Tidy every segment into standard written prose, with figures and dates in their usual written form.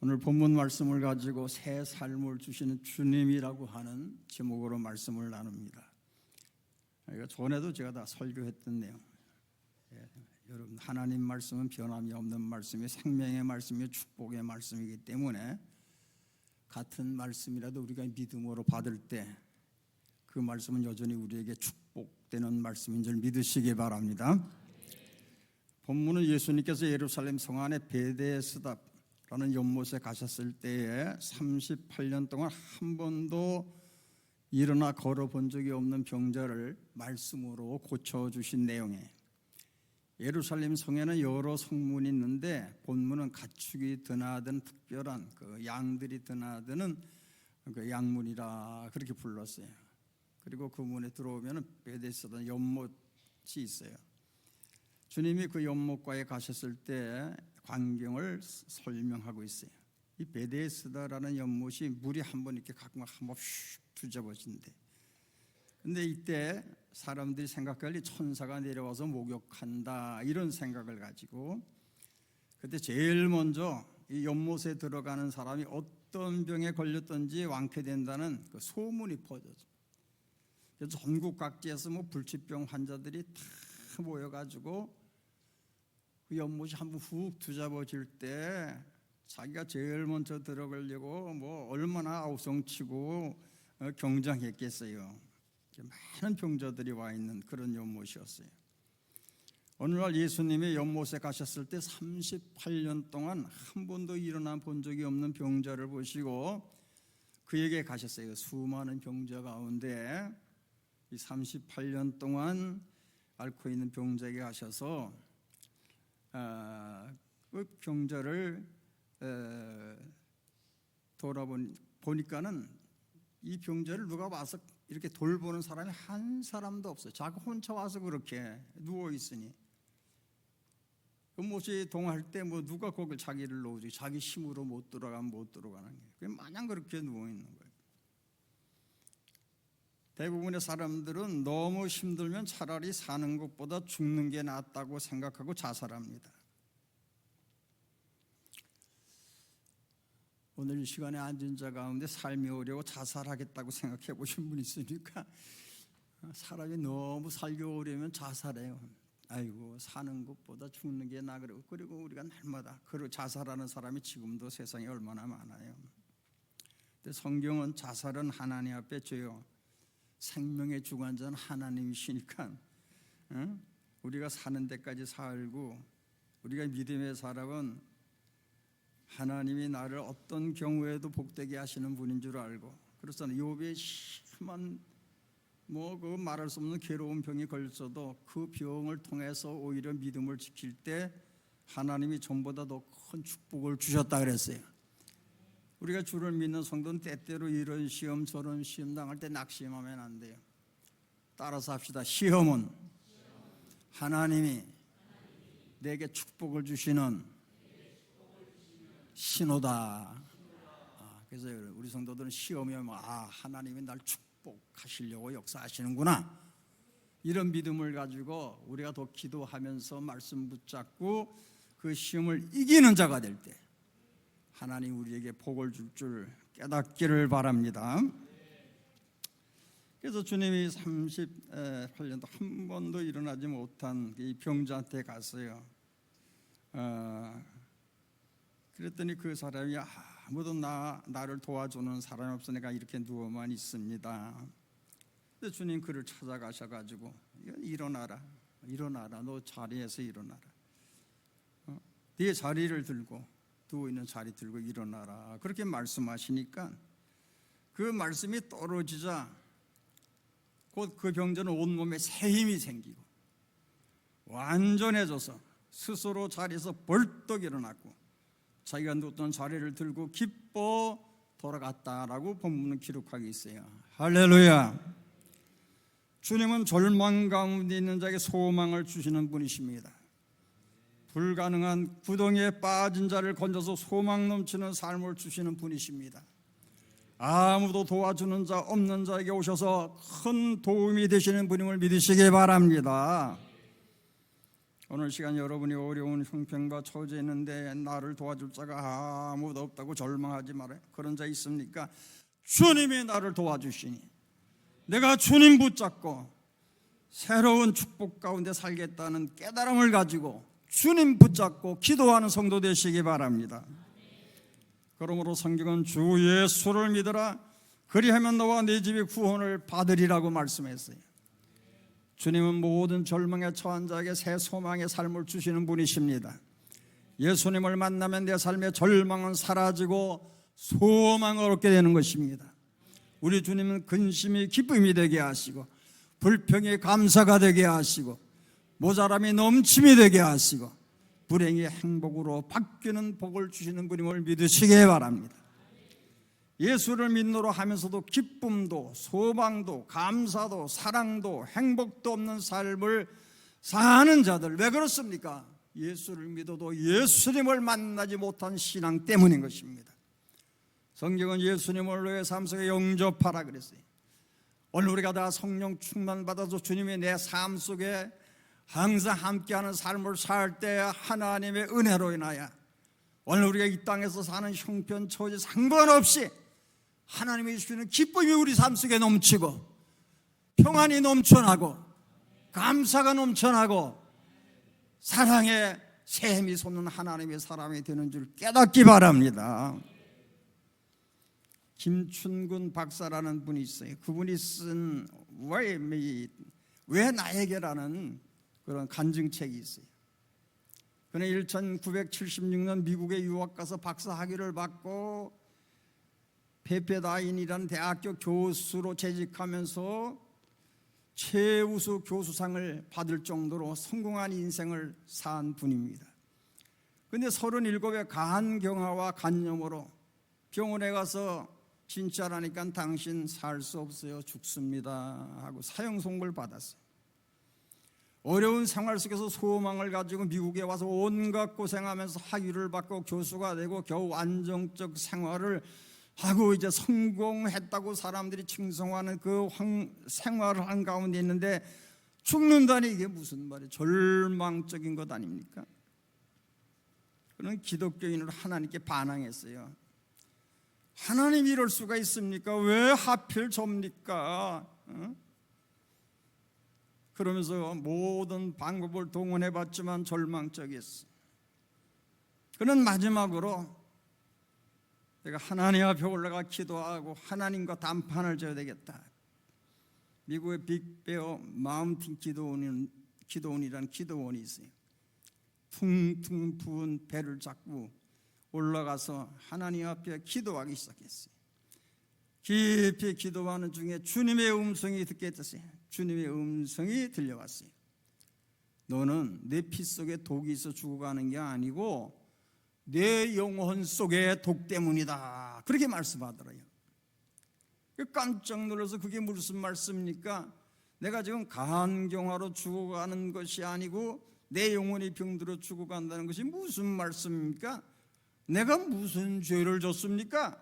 오늘 본문 말씀을 가지고 새 삶을 주시는 주님이라고 하는 제목으로 말씀을 나눕니다. 이거 전에도 제가 다 설교했던 내용. 여러분, 하나님 말씀은 변함이 없는 말씀이 생명의 말씀이 축복의 말씀이기 때문에 같은 말씀이라도 우리가 믿음으로 받을 때 그 말씀은 여전히 우리에게 축복되는 말씀인 줄 믿으시기 바랍니다. 본문은 예수님께서 예루살렘 성 안에 베데스다라는 연못에 가셨을 때에 38년 동안 한 번도 일어나 걸어본 적이 없는 병자를 말씀으로 고쳐주신 내용이에요. 예루살렘 성에는 여러 성문이 있는데 본문은 가축이 드나드는 특별한 그 양들이 드나드는 그 양문이라 그렇게 불렀어요. 그리고 그 문에 들어오면 베데스다 연못이 있어요. 주님이 그 연못가에 가셨을 때 광경을 설명하고 있어요. 이 베데스다라는 연못이 물이 한번 이렇게 가끔 한번 슉 뒤집어진대. 근데 이때 사람들이 생각할 천사가 내려와서 목욕한다 이런 생각을 가지고 그때 제일 먼저 이 연못에 들어가는 사람이 어떤 병에 걸렸든지 완쾌된다는 그 소문이 퍼져서 그래서 전국 각지에서 뭐 불치병 환자들이 다 모여가지고 그 연못이 한번 훅 뒤집어질 때 자기가 제일 먼저 들어가려고 뭐 얼마나 아우성치고 경쟁했겠어요. 많은 병자들이 와 있는 그런 연못이었어요. 어느 날 예수님이 연못에 가셨을 때 38년 동안 한 번도 일어나 본 적이 없는 병자를 보시고 그에게 가셨어요. 수많은 병자 가운데 이 38년 동안 앓고 있는 병자에게 가셔서 그 병자를 돌아보니까는 이 병자를 누가 와서 이렇게 돌보는 사람이 한 사람도 없어요. 자기 혼자 와서 그렇게 누워 있으니 그 못이 동할 때 뭐 누가 거기 자기를 놓지 자기 힘으로 못 들어가는 게 마냥 그렇게 누워 있는 거예요. 대부분의 사람들은 너무 힘들면 차라리 사는 것보다 죽는 게 낫다고 생각하고 자살합니다. 오늘 이 시간에 앉은 자 가운데 삶이 어려워 자살하겠다고 생각해 보신 분 있으니까 사람이 너무 살기 어려우면 자살해요. 아이고 사는 것보다 죽는 게 나아. 그리고 우리가 날마다 그리고 자살하는 사람이 지금도 세상에 얼마나 많아요. 근데 성경은 자살은 하나님 앞에 죄요. 생명의 주관자는 하나님이시니까 우리가 사는 데까지 살고 우리가 믿음의 사람은 하나님이 나를 어떤 경우에도 복되게 하시는 분인 줄 알고 그래서 욥의 심한 그 말할 수 없는 괴로운 병이 걸렸어도 그 병을 통해서 오히려 믿음을 지킬 때 하나님이 전보다 더 큰 축복을 주셨다 그랬어요. 우리가 주를 믿는 성도는 때때로 이런 시험 저런 시험 당할 때 낙심하면 안 돼요. 따라서 합시다. 시험은 하나님이 내게 축복을 주시는 신호다. 그래서 우리 성도들은 시험이 오면 하나님이 날 축복하시려고 역사하시는구나 이런 믿음을 가지고 우리가 더 기도하면서 말씀 붙잡고 그 시험을 이기는 자가 될 때 하나님 우리에게 복을 줄 줄 깨닫기를 바랍니다. 그래서 주님이 38년도 한 번도 일어나지 못한 이 병자한테 갔어요. 그랬더니 그 사람이 아무도 나를 도와주는 사람이 없어 내가 이렇게 누워만 있습니다. 근데 주님 그를 찾아가셔가지고 일어나라 너 자리에서 일어나라. 네 자리를 들고 누워있는 자리 들고 일어나라 그렇게 말씀하시니까 그 말씀이 떨어지자 곧 그 병자는 온몸에 새 힘이 생기고 완전해져서 스스로 자리에서 벌떡 일어났고 자기가 누웠던 자리를 들고 기뻐 돌아갔다라고 본문은 기록하고 있어요. 할렐루야. 주님은 절망 가운데 있는 자에게 소망을 주시는 분이십니다. 불가능한 구덩이에 빠진 자를 건져서 소망 넘치는 삶을 주시는 분이십니다. 아무도 도와주는 자 없는 자에게 오셔서 큰 도움이 되시는 분임을 믿으시기 바랍니다. 오늘 시간 여러분이 어려운 형편과 처져 있는데 나를 도와줄 자가 아무도 없다고 절망하지 말아요. 그런 자 있습니까? 주님이 나를 도와주시니 내가 주님 붙잡고 새로운 축복 가운데 살겠다는 깨달음을 가지고 주님 붙잡고 기도하는 성도 되시기 바랍니다. 그러므로 성경은 주 예수를 믿으라 그리하면 너와 네 집이 구원을 받으리라고 말씀했어요. 주님은 모든 절망에 처한 자에게 새 소망의 삶을 주시는 분이십니다. 예수님을 만나면 내 삶의 절망은 사라지고 소망을 얻게 되는 것입니다. 우리 주님은 근심이 기쁨이 되게 하시고 불평이 감사가 되게 하시고 모자람이 넘침이 되게 하시고 불행이 행복으로 바뀌는 복을 주시는 분임을 믿으시기 바랍니다. 예수를 믿노라 하면서도 기쁨도 소망도 감사도 사랑도 행복도 없는 삶을 사는 자들, 왜 그렇습니까? 예수를 믿어도 예수님을 만나지 못한 신앙 때문인 것입니다. 성경은 예수님을 너의 삶 속에 영접하라 그랬어요. 오늘 우리가 다 성령 충만 받아서 주님이 내 삶 속에 항상 함께하는 삶을 살 때 하나님의 은혜로 인하여 오늘 우리가 이 땅에서 사는 형편 처지 상관없이 하나님이 주시는 기쁨이 우리 삶 속에 넘치고 평안이 넘쳐나고 감사가 넘쳐나고 사랑의 샘이 솟는 하나님의 사람이 되는 줄 깨닫기 바랍니다. 김춘근 박사라는 분이 있어요. 그분이 쓴 왜 나에게라는 그런 간증책이 있어요. 그는 1976년 미국에 유학 가서 박사 학위를 받고 페페다인이라는 대학교 교수로 재직하면서 최우수 교수상을 받을 정도로 성공한 인생을 산 분입니다. 그런데 37의 간경화와 간염으로 병원에 가서 진짜라니까 당신 살 수 없어요, 죽습니다 하고 사형 선고를 받았어요. 어려운 생활 속에서 소망을 가지고 미국에 와서 온갖 고생하면서 학위를 받고 교수가 되고 겨우 안정적 생활을 하고 이제 성공했다고 사람들이 칭송하는 그 생활을 한 가운데 있는데 죽는다니 이게 무슨 말이에요? 절망적인 것 아닙니까? 그는 기독교인으로 하나님께 반항했어요. 하나님이 이럴 수가 있습니까? 왜 하필 접니까? 그러면서 모든 방법을 동원해봤지만 절망적이었어요. 그는 마지막으로 내가 하나님 앞에 올라가 기도하고 하나님과 담판을 져야 되겠다. 미국의 빅베어 마운틴 기도원이라는 기도원이 있어요. 퉁퉁 부은 배를 잡고 올라가서 하나님 앞에 기도하기 시작했어요. 깊이 기도하는 중에 주님의 음성이 듣게 됐어요. 주님의 음성이 들려왔어요. 너는 내 피 속에 독이 있어 죽어가는 게 아니고 내 영혼 속의 독 때문이다, 그렇게 말씀하더래요. 깜짝 놀라서 그게 무슨 말씀입니까? 내가 지금 간경화로 죽어가는 것이 아니고 내 영혼이 병들어 죽어간다는 것이 무슨 말씀입니까? 내가 무슨 죄를 졌습니까?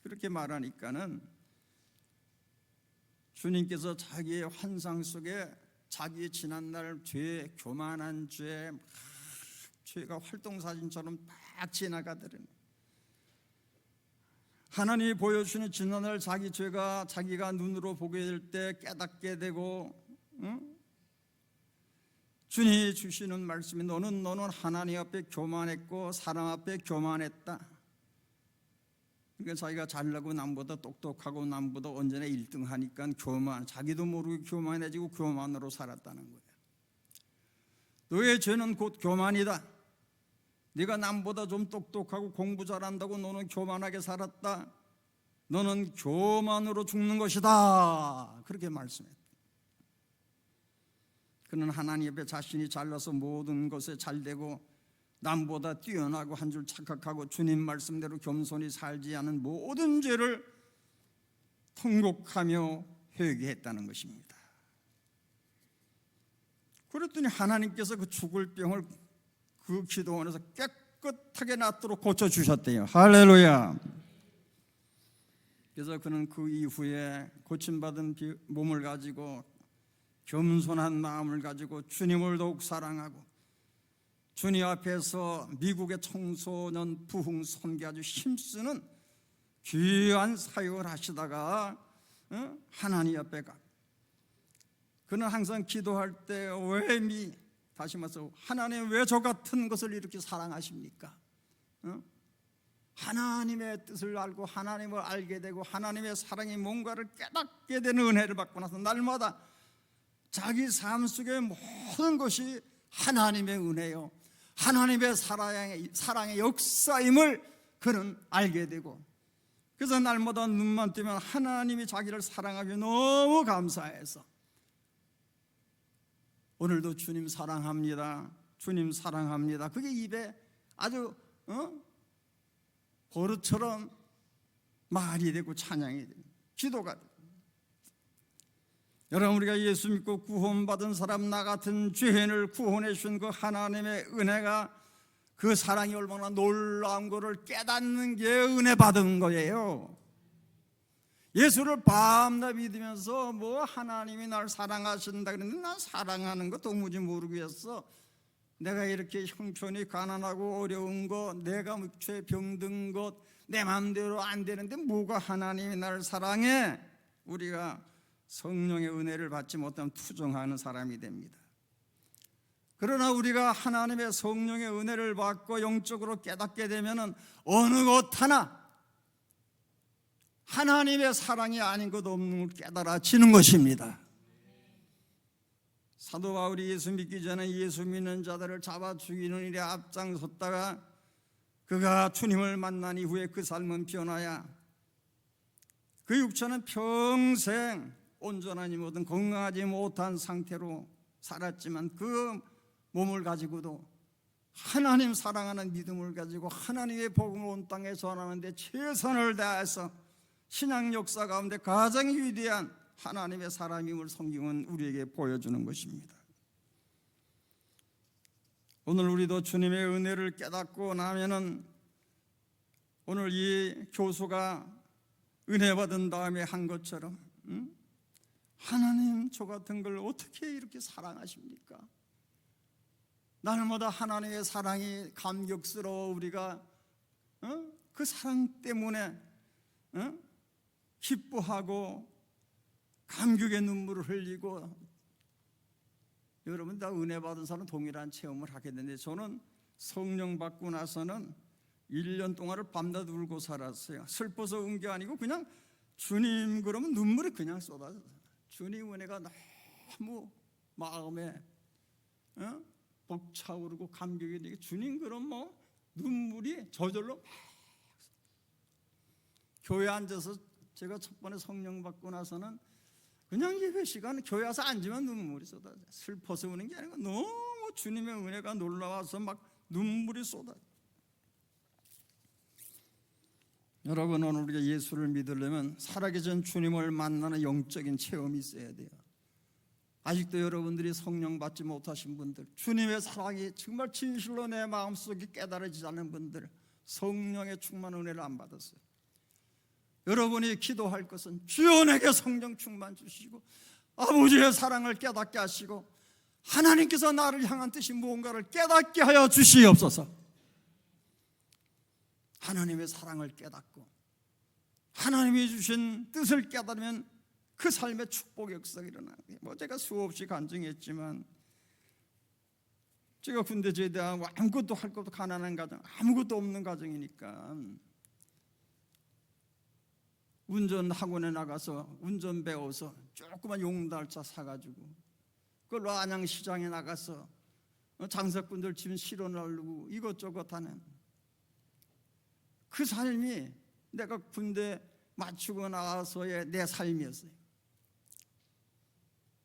그렇게 말하니까는 주님께서 자기의 환상 속에 자기의 지난날 죄, 교만한 죄, 죄가 활동사진처럼 막 지나가더래요. 하나님이 보여주시는 지난날 자기 죄가 자기가 눈으로 보게 될 때 깨닫게 되고, 주님이 주시는 말씀이 너는 하나님 앞에 교만했고 사람 앞에 교만했다. 그러니까 자기가 잘나고 남보다 똑똑하고 남보다 언제나 1등 하니까 자기도 모르게 교만해지고 교만으로 살았다는 거예요. 너의 죄는 곧 교만이다. 네가 남보다 좀 똑똑하고 공부 잘한다고 너는 교만하게 살았다. 너는 교만으로 죽는 것이다, 그렇게 말씀했다. 그는 하나님 앞에 자신이 잘나서 모든 것에 잘되고 남보다 뛰어나고 한 줄 착각하고 주님 말씀대로 겸손히 살지 않은 모든 죄를 통곡하며 회개했다는 것입니다. 그랬더니 하나님께서 그 죽을 병을 그 기도원에서 깨끗하게 낫도록 고쳐주셨대요. 할렐루야. 그래서 그는 그 이후에 고침받은 몸을 가지고 겸손한 마음을 가지고 주님을 더욱 사랑하고 주님 앞에서 미국의 청소년 부흥 선교 아주 힘쓰는 귀한 사역을 하시다가 하나님 앞에 가. 그는 항상 기도할 때 다시 말해서 하나님 왜 저 같은 것을 이렇게 사랑하십니까? 하나님의 뜻을 알고 하나님을 알게 되고 하나님의 사랑이 뭔가를 깨닫게 되는 은혜를 받고 나서 날마다 자기 삶 속의 모든 것이 하나님의 은혜요, 하나님의 사랑의 역사임을 그는 알게 되고, 그래서 날마다 눈만 뜨면 하나님이 자기를 사랑하기 너무 감사해서 오늘도 주님 사랑합니다, 주님 사랑합니다, 그게 입에 아주 버릇처럼 말이 되고 찬양이 되고 기도가 되고. 여러분, 우리가 예수 믿고 구원받은 사람, 나 같은 죄인을 구원해 주신 그 하나님의 은혜가, 그 사랑이 얼마나 놀라운 것을 깨닫는 게 은혜 받은 거예요. 예수를 밤낮 믿으면서 하나님이 날 사랑하신다 그랬는데 난 사랑하는 거 도무지 모르겠어. 내가 이렇게 형편이 가난하고 어려운 것, 내가 죄 병든 것, 내 마음대로 안 되는데 뭐가 하나님이 나를 사랑해? 우리가 성령의 은혜를 받지 못하면 투정하는 사람이 됩니다. 그러나 우리가 하나님의 성령의 은혜를 받고 영적으로 깨닫게 되면 어느 것 하나 하나님의 사랑이 아닌 것 없는 걸 깨달아지는 것입니다. 사도 바울이 예수 믿기 전에 예수 믿는 자들을 잡아 죽이는 일에 앞장섰다가 그가 주님을 만난 이후에 그 삶은 변화야. 그 육체는 평생 온전하지 못한 건강하지 못한 상태로 살았지만 그 몸을 가지고도 하나님 사랑하는 믿음을 가지고 하나님의 복음을 온 땅에 전하는데 최선을 다해서 신앙 역사 가운데 가장 위대한 하나님의 사람임을 성경은 우리에게 보여주는 것입니다. 오늘 우리도 주님의 은혜를 깨닫고 나면은 오늘 이 교수가 은혜 받은 다음에 한 것처럼 하나님 저 같은 걸 어떻게 이렇게 사랑하십니까? 날마다 하나님의 사랑이 감격스러워 우리가 그 사랑 때문에 기뻐하고 감격의 눈물을 흘리고, 여러분 다 은혜 받은 사람은 동일한 체험을 하게 되는데 저는 성령 받고 나서는 1년 동안을 밤낮 울고 살았어요. 슬퍼서 운 게 아니고 그냥 주님 그러면 눈물이 그냥 쏟아져요. 주님 은혜가 너무 마음에 벅차오르고 감격이 되게, 주님 그럼 눈물이 저절로 교회 앉아서 제가 첫 번에 성령 받고 나서는 그냥 예배 시간 교회 와서 앉으면 눈물이 쏟아져요. 슬퍼서 우는 게 아니고 너무 주님의 은혜가 놀라워서 막 눈물이 쏟아져요. 여러분, 오늘 우리가 예수를 믿으려면 살아계신 주님을 만나는 영적인 체험이 있어야 돼요. 아직도 여러분들이 성령 받지 못하신 분들, 주님의 사랑이 정말 진실로 내 마음속에 깨달아지지 않는 분들, 성령의 충만 은혜를 안 받았어요. 여러분이 기도할 것은 주여 내게 성령 충만 주시고 아버지의 사랑을 깨닫게 하시고 하나님께서 나를 향한 뜻이 무언가를 깨닫게 하여 주시옵소서. 하나님의 사랑을 깨닫고 하나님이 주신 뜻을 깨달으면 그 삶의 축복의 역사가 일어나는 거예요. 제가 수없이 간증했지만 제가 군대 제대하고 아무것도 할 것도 가난한 가정, 아무것도 없는 가정이니까 운전 학원에 나가서 운전 배워서 조그만 용달차 사가지고 그걸로 안양시장에 나가서 장사꾼들 집 실어 날르고 이것저것 하는 그 삶이 내가 군대 마치고 나와서의 내 삶이었어요.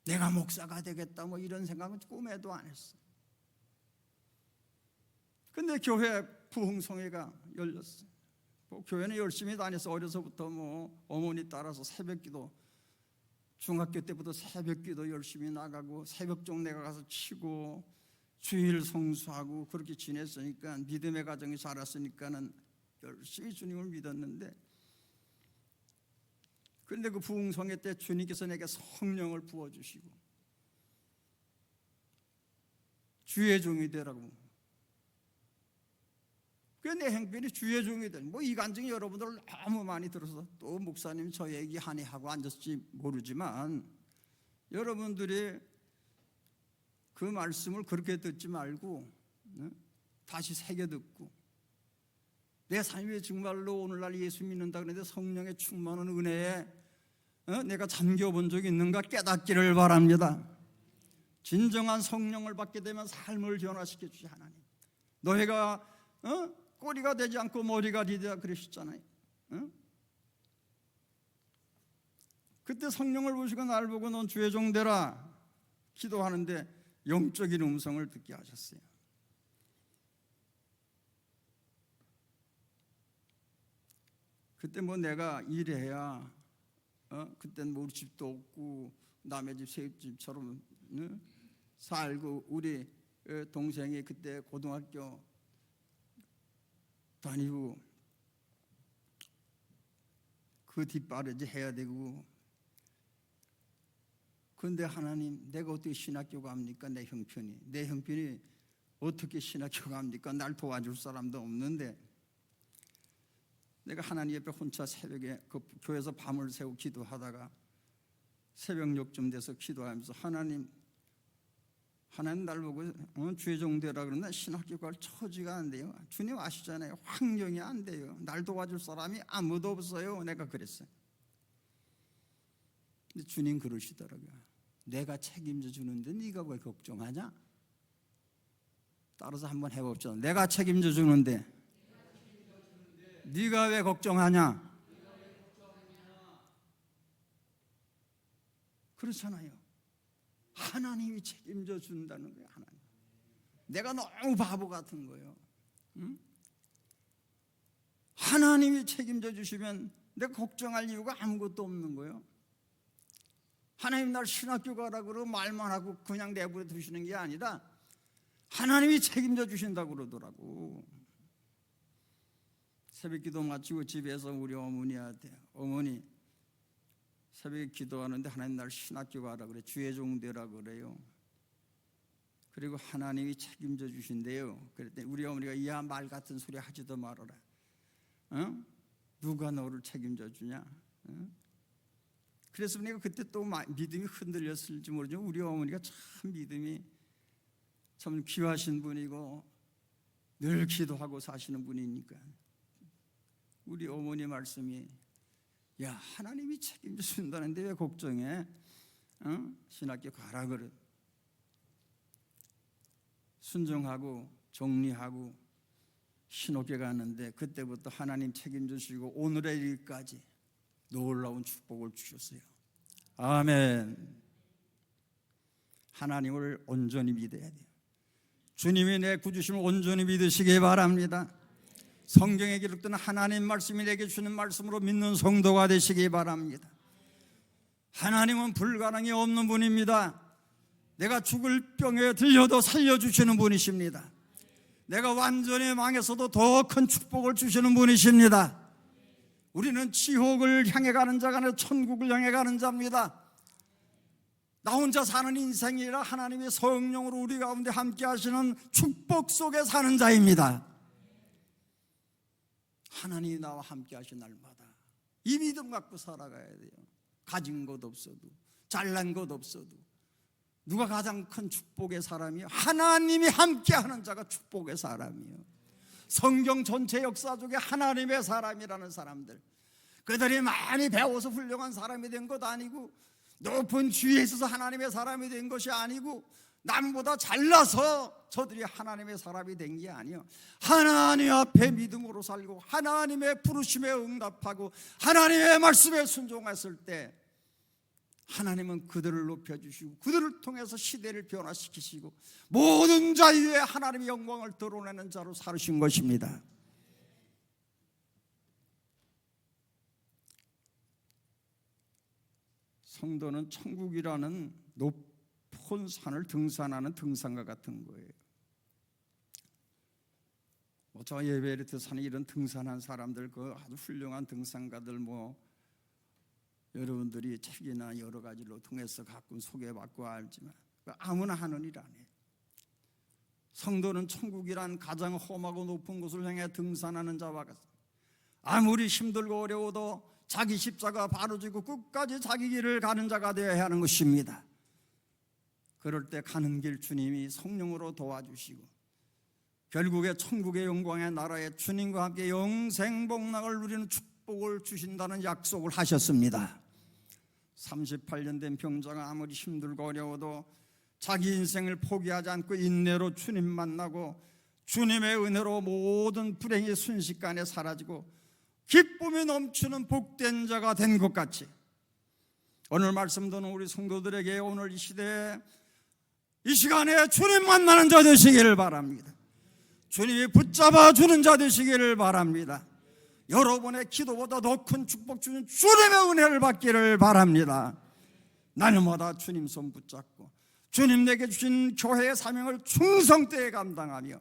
내가 목사가 되겠다 이런 생각은 꿈에도 안 했어요. 근데 교회 부흥성회가 열렸어요. 교회는 열심히 다녀서 어려서부터 어머니 따라서 새벽기도, 중학교 때부터 새벽기도 열심히 나가고 새벽종 내가 가서 치고 주일 성수하고 그렇게 지냈으니까 믿음의 가정이 자랐으니까는 열심히 주님을 믿었는데, 그런데 그 부흥성회 때 주님께서 내게 성령을 부어주시고 주의 종이 되라고 내 형편이 주의 종이 될, 이 간증이 여러분들 너무 많이 들어서 또 목사님 저 얘기 하네 하고 앉았을지 모르지만, 여러분들이 그 말씀을 그렇게 듣지 말고 다시 새겨 듣고, 내 삶이 정말로 오늘날 예수 믿는다 그러는데 성령의 충만한 은혜에 내가 잠겨본 적이 있는가 깨닫기를 바랍니다. 진정한 성령을 받게 되면 삶을 변화시켜 주시 하나님. 너희가 꼬리가 되지 않고 머리가 되리라 그러셨잖아요. 그때 성령을 보시고 날 보고 넌 주의 종 되라 기도하는데 영적인 음성을 듣게 하셨어요. 그때 내가 일해야 그땐 우리 집도 없고 남의 집 새집처럼 살고, 우리 동생이 그때 고등학교 다니고 그 뒷바라지 해야 되고, 그런데 하나님, 내가 어떻게 신학교 갑니까? 내 형편이 어떻게 신학교 갑니까? 날 도와줄 사람도 없는데, 내가 하나님 옆에 혼자 새벽에 그 교회에서 밤을 새고 기도하다가 새벽 6쯤 돼서 기도하면서 하나님 날 보고 주의 종 되라 그러나 신학교 갈 처지가 안 돼요. 주님 아시잖아요. 환경이 안 돼요. 날 도와줄 사람이 아무도 없어요. 내가 그랬어요. 근데 주님 그러시더라고요. 내가 책임져 주는데 네가 왜 걱정하냐? 따라서 한번 해봅시다. 내가 책임져 주는데 네가 왜 걱정하냐? 그렇잖아요. 하나님이 책임져 준다는 거예요. 하나님. 내가 너무 바보 같은 거예요. 하나님이 책임져 주시면 내가 걱정할 이유가 아무것도 없는 거예요. 하나님 날 신학교 가라 그러고 말만 하고 그냥 내버려 두시는 게 아니라 하나님이 책임져 주신다고 그러더라고. 새벽 기도 마치고 집에서 우리 어머니한테, 어머니 새벽에 기도하는데 하나님 날 신학교 가라 그래, 주의 종 되라 그래요. 그리고 하나님이 책임져 주신대요. 그랬더니 우리 어머니가 야, 말 같은 소리 하지도 말아라. 누가 너를 책임져 주냐? 그래서 내가 그때 또 믿음이 흔들렸을지 모르지만 우리 어머니가 참 믿음이 참 귀하신 분이고 늘 기도하고 사시는 분이니까 우리 어머니 말씀이, 야, 하나님이 책임져 준다는데 왜 걱정해? 신학교 가라 그래. 순종하고 정리하고 신학교 갔는데 그때부터 하나님 책임져 주시고 오늘의 일까지 놀라운 축복을 주셨어요. 아멘. 하나님을 온전히 믿어야 돼요. 주님이 내 구주심을 온전히 믿으시기 바랍니다. 성경에 기록된 하나님 말씀이 내게 주는 말씀으로 믿는 성도가 되시기 바랍니다. 하나님은 불가능이 없는 분입니다. 내가 죽을 병에 들려도 살려주시는 분이십니다. 내가 완전히 망해서도 더 큰 축복을 주시는 분이십니다. 우리는 지옥을 향해 가는 자가 아니라 천국을 향해 가는 자입니다. 나 혼자 사는 인생이라 하나님의 성령으로 우리 가운데 함께 하시는 축복 속에 사는 자입니다. 하나님이 나와 함께 하신 날마다 이 믿음 갖고 살아가야 돼요. 가진 것 없어도, 잘난 것 없어도, 누가 가장 큰 축복의 사람이요? 하나님이 함께하는 자가 축복의 사람이요. 성경 전체 역사 속에 하나님의 사람이라는 사람들, 그들이 많이 배워서 훌륭한 사람이 된 것 아니고, 높은 지위에 있어서 하나님의 사람이 된 것이 아니고, 남보다 잘나서 저들이 하나님의 사람이 된 게 아니요, 하나님 앞에 믿음으로 살고 하나님의 부르심에 응답하고 하나님의 말씀에 순종했을 때 하나님은 그들을 높여주시고 그들을 통해서 시대를 변화시키시고 모든 자 위에 하나님의 영광을 드러내는 자로 살으신 것입니다. 성도는 천국이라는 높은 산을 등산하는 등산가 같은 거예요. 저 에베레스트 산에 이런 등산한 사람들, 그 아주 훌륭한 등산가들 여러분들이 책이나 여러 가지로 통해서 가끔 소개받고 알지만 아무나 하는 일 아니에요. 성도는 천국이란 가장 험하고 높은 곳을 향해 등산하는 자와 같습니다. 아무리 힘들고 어려워도 자기 십자가 바로 지고 끝까지 자기 길을 가는 자가 되어야 하는 것입니다. 그럴 때 가는 길 주님이 성령으로 도와주시고 결국에 천국의 영광의 나라에 주님과 함께 영생복락을 누리는 축복을 주신다는 약속을 하셨습니다. 38년 된 병자가 아무리 힘들고 어려워도 자기 인생을 포기하지 않고 인내로 주님 만나고 주님의 은혜로 모든 불행이 순식간에 사라지고 기쁨이 넘치는 복된 자가 된 것 같이, 오늘 말씀 듣는 우리 성도들에게 오늘 이 시대에 이 시간에 주님 만나는 자 되시기를 바랍니다. 주님이 붙잡아 주는 자 되시기를 바랍니다. 여러분의 기도보다 더 큰 축복 주는 주님의 은혜를 받기를 바랍니다. 날마다 주님 손 붙잡고 주님 내게 주신 교회의 사명을 충성되게 감당하며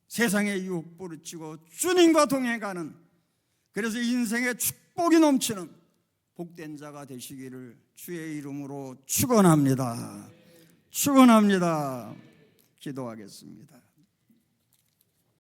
세상의 유혹 부르치고 주님과 동행하는, 그래서 인생의 축복이 넘치는 복된 자가 되시기를 주의 이름으로 축원합니다. 축원합니다. 기도하겠습니다.